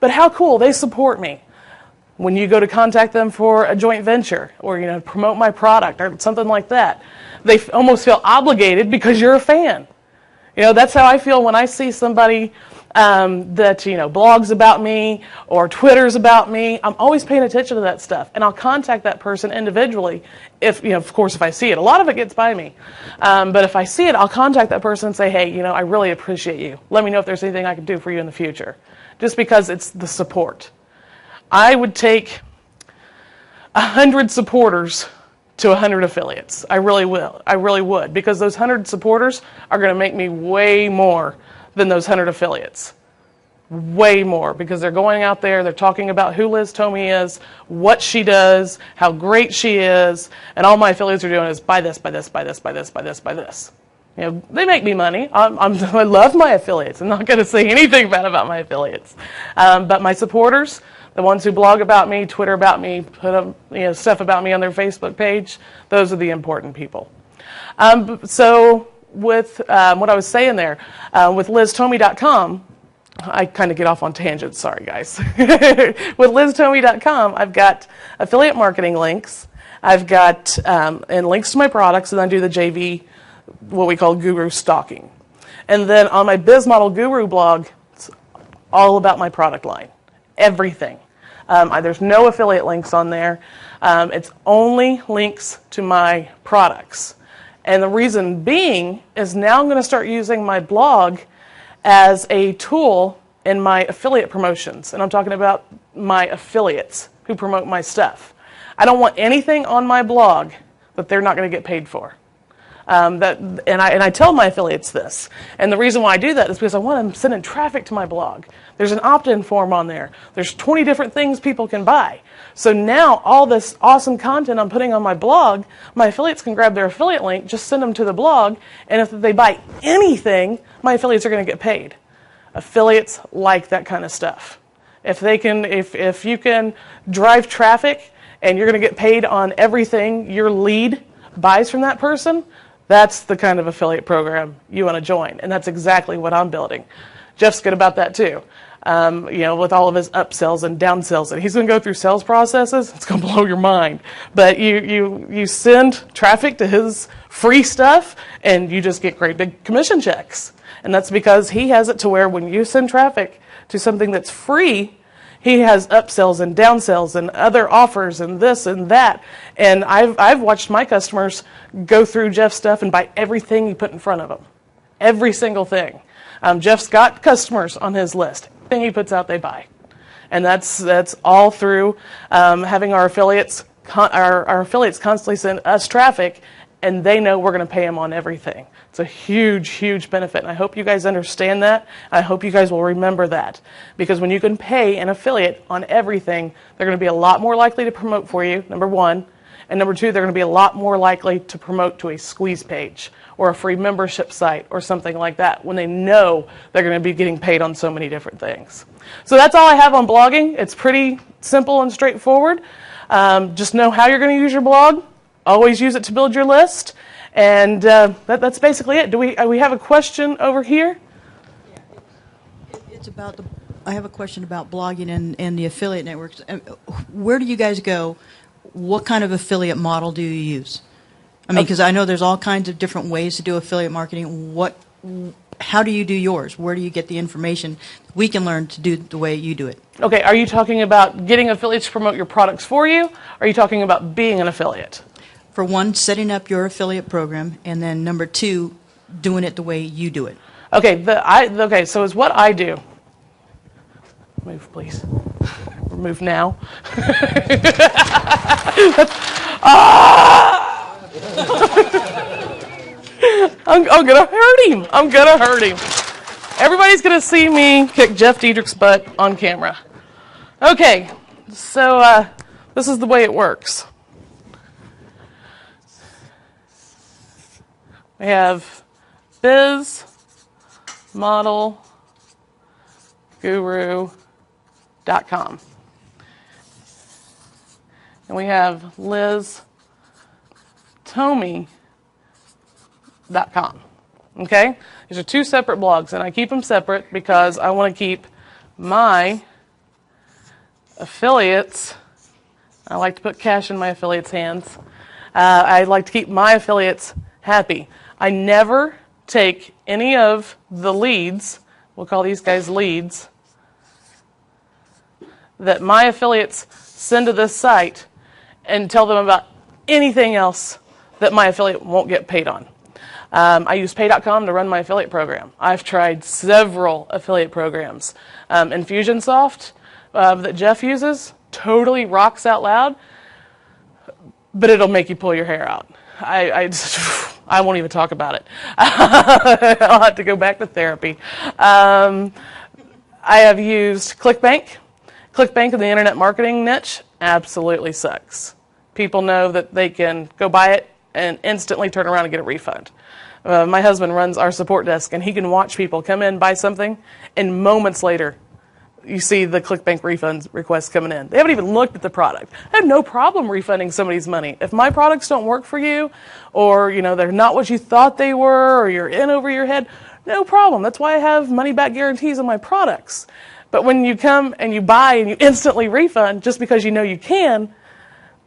But how cool, they support me. When you go to contact them for a joint venture or, promote my product or something like that, they almost feel obligated because you're a fan. That's how I feel when I see somebody that, blogs about me or Twitters about me. I'm always paying attention to that stuff. And I'll contact that person individually if, of course, if I see it. A lot of it gets by me. But if I see it, I'll contact that person and say, hey, I really appreciate you. Let me know if there's anything I can do for you in the future. Just because it's the support. I would take 100 supporters to 100 affiliates. I really will. I really would. Because those 100 supporters are going to make me way more than those 100 affiliates. Way more. Because they're going out there, they're talking about who Liz Tomey is, what she does, how great she is, and all my affiliates are doing is buy this, buy this, buy this, buy this, buy this, buy this. They make me money. I love my affiliates. I'm not going to say anything bad about my affiliates. But my supporters, the ones who blog about me, Twitter about me, put up, stuff about me on their Facebook page, those are the important people. So with what I was saying there, with LizTomey.com, I kind of get off on tangents, sorry guys. With LizTomey.com, I've got affiliate marketing links. I've got and links to my products, and then I do the JV, what we call guru stalking. And then on my Biz Model Guru blog, it's all about my product line. Everything. There's no affiliate links on there. It's only links to my products. And the reason being is now I'm going to start using my blog as a tool in my affiliate promotions. And I'm talking about my affiliates who promote my stuff. I don't want anything on my blog that they're not going to get paid for. And I tell my affiliates this. And the reason why I do that is because I want them sending traffic to my blog. There's an opt-in form on there. There's 20 different things people can buy. So now all this awesome content I'm putting on my blog, my affiliates can grab their affiliate link, just send them to the blog, and if they buy anything, my affiliates are going to get paid. Affiliates like that kind of stuff. If you can drive traffic and you're going to get paid on everything your lead buys from that person, that's the kind of affiliate program you want to join, and that's exactly what I'm building. Jeff's good about that too. With all of his upsells and downsells, and he's going to go through sales processes. It's going to blow your mind. But you send traffic to his free stuff, and you just get great big commission checks. And that's because he has it to where when you send traffic to something that's free, he has upsells and downsells and other offers and this and that. And I've watched my customers go through Jeff's stuff and buy everything he put in front of them. Every single thing. Jeff's got customers on his list. Everything he puts out, they buy. And that's all through having our affiliates constantly send us traffic, and they know we're going to pay them on everything. It's a huge, huge benefit, and I hope you guys understand that. I hope you guys will remember that. Because when you can pay an affiliate on everything, they're going to be a lot more likely to promote for you, number one. And number two, they're going to be a lot more likely to promote to a squeeze page or a free membership site or something like that when they know they're going to be getting paid on so many different things. So that's all I have on blogging. It's pretty simple and straightforward. Just know how you're going to use your blog. Always use it to build your list. And that's basically it. Do we have a question over here? Yeah, it's about I have a question about blogging and the affiliate networks. Where do you guys go? What kind of affiliate model do you use? I mean, because I know there's all kinds of different ways to do affiliate marketing. How do you do yours? Where do you get the information we can learn to do the way you do it? Okay, are you talking about getting affiliates to promote your products for you? Or are you talking about being an affiliate? For one, setting up your affiliate program, and then number two, doing it the way you do it. Okay, so is what I do. Move, please. Move now. I'm gonna hurt him. I'm gonna hurt him. Everybody's gonna see me kick Jeff Diedrich's butt on camera. Okay, so this is the way it works. We have Biz Model Guru.com. And we have LizTomey.com. Okay? These are two separate blogs, and I keep them separate because I want to keep my affiliates, I like to put cash in my affiliates' hands. I like to keep my affiliates happy. I never take any of the leads, we'll call these guys leads, that my affiliates send to this site and tell them about anything else that my affiliate won't get paid on. I use pay.com to run my affiliate program. I've tried several affiliate programs. Infusionsoft that Jeff uses totally rocks out loud, but it'll make you pull your hair out. I won't even talk about it. I'll have to go back to therapy. I have used ClickBank. ClickBank in the internet marketing niche absolutely sucks. People know that they can go buy it and instantly turn around and get a refund. My husband runs our support desk, and he can watch people come in, buy something, and moments later, you see the ClickBank refund requests coming in. They haven't even looked at the product. I have no problem refunding somebody's money. If my products don't work for you, or they're not what you thought they were, or you're in over your head, no problem. That's why I have money-back guarantees on my products. But when you come and you buy and you instantly refund just because you know you can,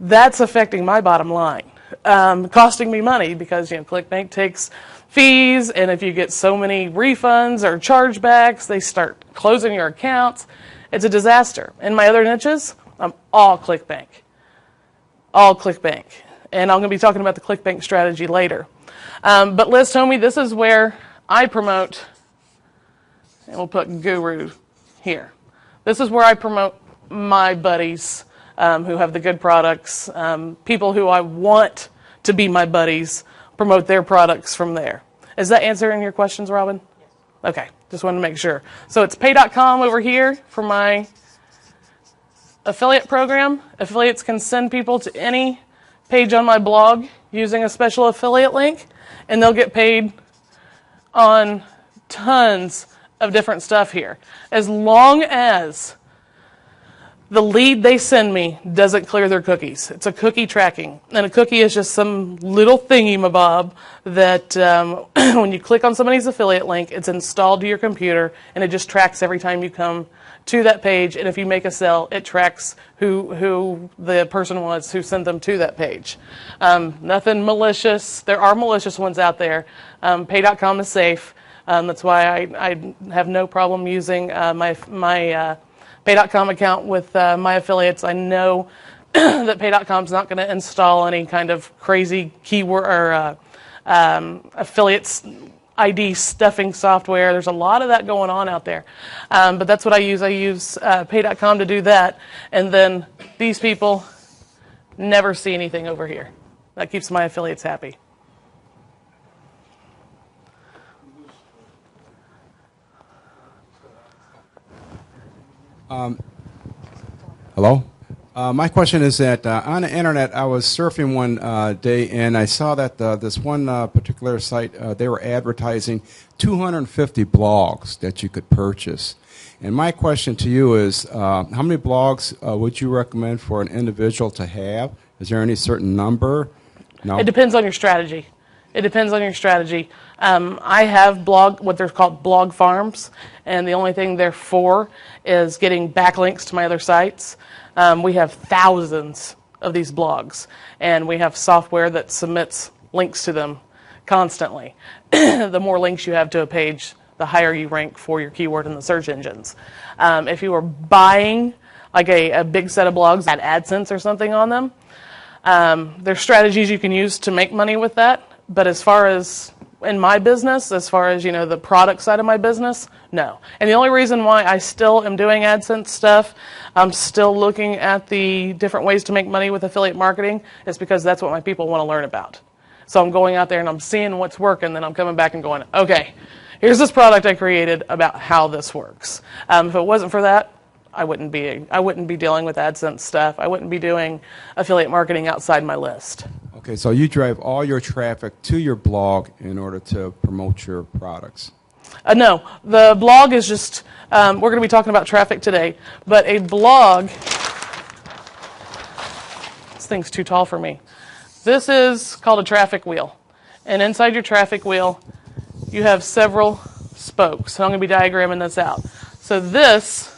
that's affecting my bottom line. Costing me money because ClickBank takes fees, and if you get so many refunds or chargebacks, they start closing your accounts. It's a disaster. In my other niches, I'm all ClickBank. All ClickBank. And I'm going to be talking about the ClickBank strategy later. But Liz told me this is where I promote, and we'll put Guru here. This is where I promote my buddies who have the good products, people who I want to be my buddies, promote their products from there. Is that answering your questions, Robin? Yes. Okay, just wanted to make sure. So it's pay.com over here for my affiliate program. Affiliates can send people to any page on my blog using a special affiliate link, and they'll get paid on tons of different stuff here, as long as the lead they send me doesn't clear their cookies. It's a cookie tracking. And a cookie is just some little thingy-mabob that when you click on somebody's affiliate link, it's installed to your computer, and it just tracks every time you come to that page. And if you make a sale, it tracks who the person was who sent them to that page. Nothing malicious. There are malicious ones out there. Pay.com is safe. That's why I have no problem using my Pay.com account with my affiliates. I know that Pay.com is not going to install any kind of crazy keyword or affiliates ID stuffing software. There's a lot of that going on out there. But that's what I use. I use Pay.com to do that. And then these people never see anything over here. That keeps my affiliates happy. Hello? My question is that on the internet, I was surfing one day, and I saw that this one particular site, they were advertising 250 blogs that you could purchase. And my question to you is, how many blogs would you recommend for an individual to have? Is there any certain number? No? It depends on your strategy. It depends on your strategy. I have what they're called blog farms, and the only thing they're for is getting backlinks to my other sites. We have thousands of these blogs, and we have software that submits links to them constantly. The more links you have to a page, the higher you rank for your keyword in the search engines. If you were buying like a big set of blogs that had AdSense or something on them, there's strategies you can use to make money with that. But as far as in my business, as far as the product side of my business, no. And the only reason why I still am doing AdSense stuff, I'm still looking at the different ways to make money with affiliate marketing, is because that's what my people want to learn about. So I'm going out there and I'm seeing what's working, then I'm coming back and going, okay, here's this product I created about how this works. If it wasn't for that, I wouldn't be dealing with AdSense stuff. I wouldn't be doing affiliate marketing outside my list. Okay, so you drive all your traffic to your blog in order to promote your products. No, the blog is just, we're going to be talking about traffic today, but a blog, this thing's too tall for me. This is called a traffic wheel. And inside your traffic wheel, you have several spokes. So I'm going to be diagramming this out. So this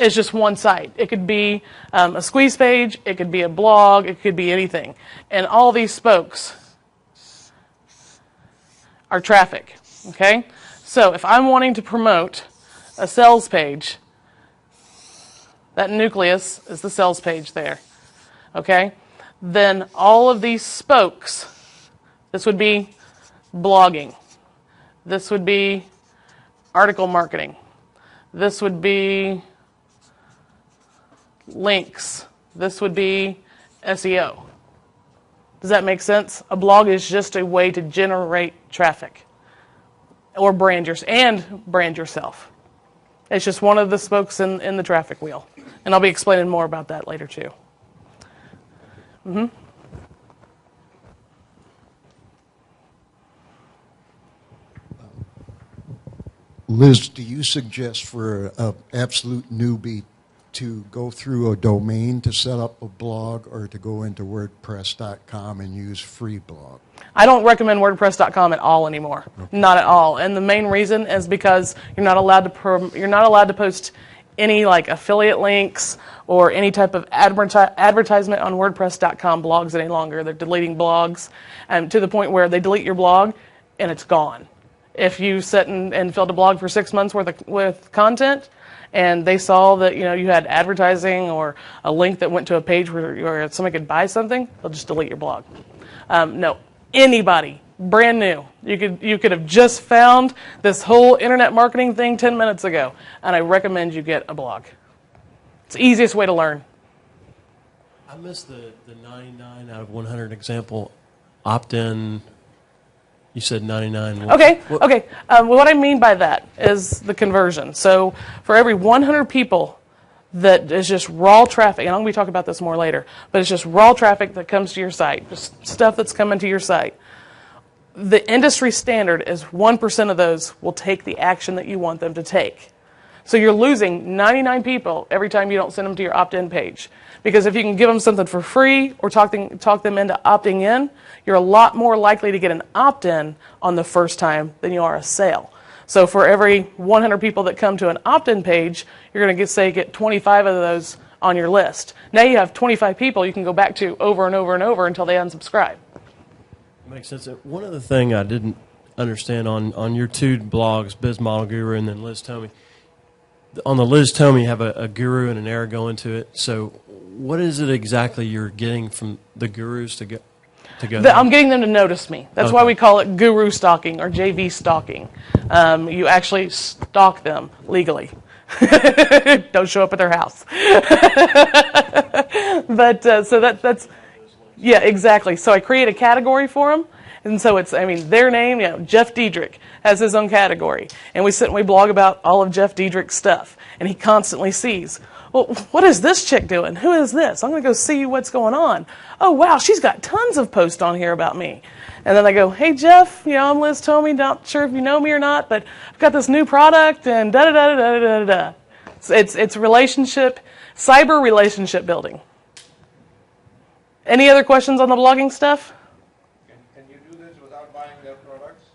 is just one site. It could be a squeeze page, it could be a blog, it could be anything. And all these spokes are traffic, okay? So if I'm wanting to promote a sales page, that nucleus is the sales page there, okay? Then all of these spokes, this would be blogging. This would be article marketing. This would be links. This would be SEO. Does that make sense? A blog is just a way to generate traffic or brand yourself. It's just one of the spokes in the traffic wheel. And I'll be explaining more about that later too. Liz, do you suggest for an absolute newbie to go through a domain to set up a blog or to go into WordPress.com and use free blog? I don't recommend WordPress.com at all anymore. Okay. Not at all. And the main reason is because you're not allowed to post any like affiliate links or any type of advertisement on WordPress.com blogs any longer. They're deleting blogs to the point where they delete your blog and it's gone. If you sit and filled a blog for 6 months with content, and they saw that you had advertising or a link that went to a page where somebody could buy something, they'll just delete your blog. No, anybody, brand new, you could have just found this whole internet marketing thing 10 minutes ago, and I recommend you get a blog. It's the easiest way to learn. I missed the 99 out of 100 example opt-in. You said 99. Okay. What I mean by that is the conversion. So for every 100 people that is just raw traffic, and I'm going to talk about this more later, but it's just raw traffic that comes to your site, just stuff that's coming to your site. The industry standard is 1% of those will take the action that you want them to take. So you're losing 99 people every time you don't send them to your opt-in page. Because if you can give them something for free or talk them into opting in, you're a lot more likely to get an opt-in on the first time than you are a sale. So for every 100 people that come to an opt-in page, you're going to get 25 of those on your list. Now you have 25 people you can go back to over and over and over until they unsubscribe. Makes sense. One other thing I didn't understand on your two blogs, Biz Model Guru and then Liz Tomey. On the Liz Tomey, you have a guru and an error go into it. So what is it exactly you're getting from the gurus to go I'm getting them to notice me. That's why we call it guru stalking or JV stalking. You actually stalk them legally. Don't show up at their house. But so that's yeah, exactly. So I create a category for them. And so it's, their name, Jeff Diedrich has his own category. And we sit and we blog about all of Jeff Diedrich's stuff. And he constantly sees, well, what is this chick doing? Who is this? I'm going to go see what's going on. Oh, wow, she's got tons of posts on here about me. And then I go, hey, Jeff, I'm Liz Tomey. Not sure if you know me or not, but I've got this new product and da-da-da-da-da-da-da. It's cyber relationship building. Any other questions on the blogging stuff? Can you do this without buying their products?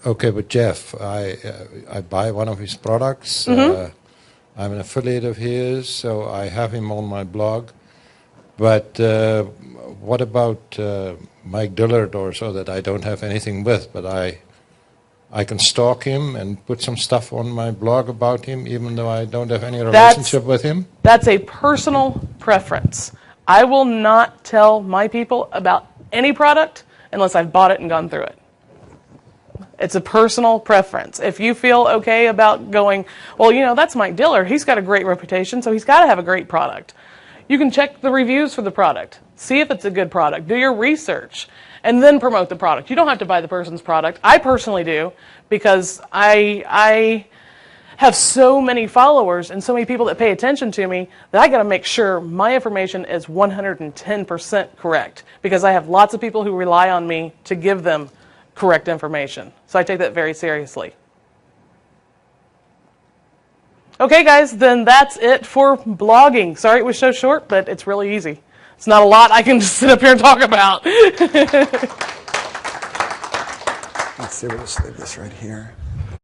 Okay, but Jeff, I buy one of his products. I'm an affiliate of his, so I have him on my blog. But what about Mike Dillard or so that I don't have anything with, but I can stalk him and put some stuff on my blog about him, even though I don't have any relationship with him? That's a personal preference. I will not tell my people about any product unless I've bought it and gone through it. It's a personal preference. If you feel okay about going, well, that's Mike Dillard. He's got a great reputation, so he's got to have a great product. You can check the reviews for the product. See if it's a good product. Do your research. And then promote the product. You don't have to buy the person's product. I personally do because I have so many followers and so many people that pay attention to me that I got to make sure my information is 110% correct because I have lots of people who rely on me to give them correct information. So I take that very seriously. Okay, guys, then that's it for blogging. Sorry it was so short, but it's really easy. It's not a lot I can just sit up here and talk about. Let's see, we'll just leave this right here.